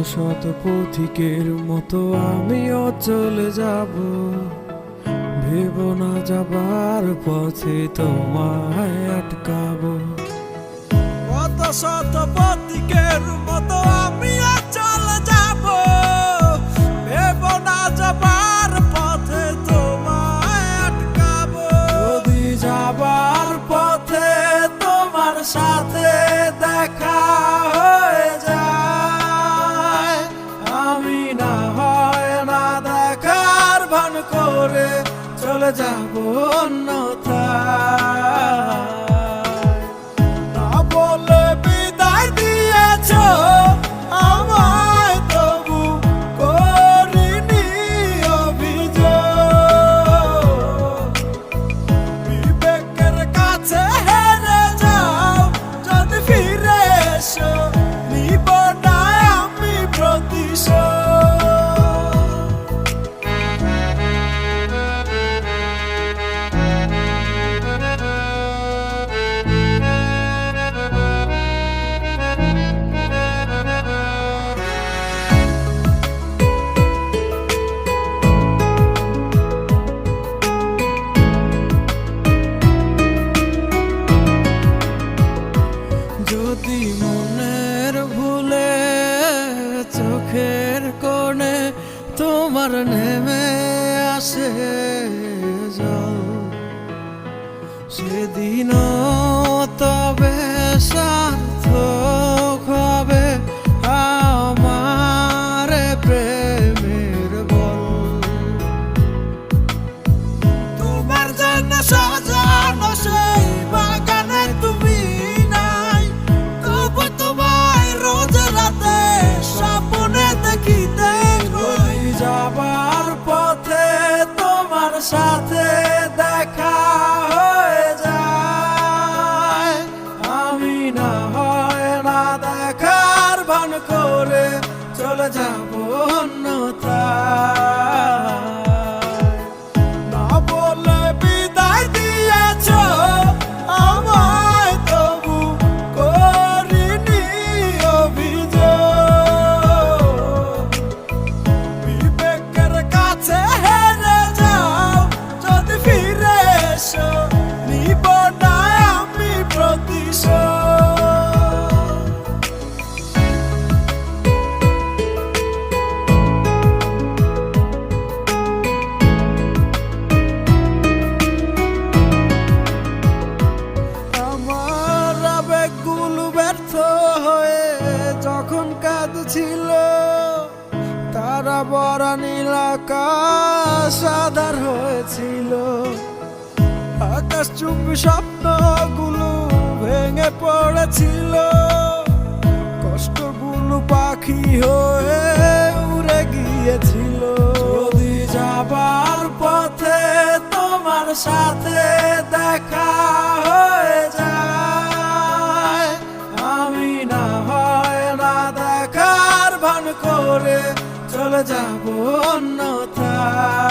শত পথিকের মতো আমিও চলে যাব, ভেবো না যাবার পথে তোমায় আটকাবো। কত শত পথিকের মতো আমিও চলে যাব, ভেবো না যাবার পথে তোমায় আটকাবো। যদি যাবার পথে তোমার সাথে দেখা হয়ে যায়, আমি না হয় না দেখার ভান করে চলে যাব অন্যথায়। না বলে বিদায় দিয়েছ আমায়, তবু করিনি অভিযোগ। বিবেকের কাছে হেরে যাও যদি ফিরে এসো, নিব না আমি প্রতিশোধ। যদি মনের ভুলে চোখের কোণে তোমার নেমে আসে জল, সেদিনও তবে সার্থক হবে আমার প্রেমের বল। তোমার জন্য সাজানো সেই বাগানে তুমি নাই, তবু তোমায় রোজ রাতে স্বপ্নে দেখিতে ওই যাবার পথে তোমার সাথে দেখা হয়ে যায়, আমি না হয় না দেখার ভান করে চলে যাব অন্যথায়। না বলে বিদায় দিয়েছ আমায়, তবু করিনি অভিযোগ। বিবেকের কাছে হেরে যাও যদি ফিরে এসো, নিব না আমি প্রতিশোধ। আমার আবেগগুলো ব্যর্থ হয়ে যখন কাঁদছিল, তারা বড় নীল আকাশ আধার হয়েছিল। আকাশ চুম্বি স্বপ্নগুলো ভেঙে পড়েছিল, কষ্টগুলো পাখি হয়ে উড়ে গিয়েছিল। যদি যাবার পথে তোমার সাথে দেখা হয়ে যায়, আমি না হয় না দেখার ভান করে চলে যাব অন্যথায়।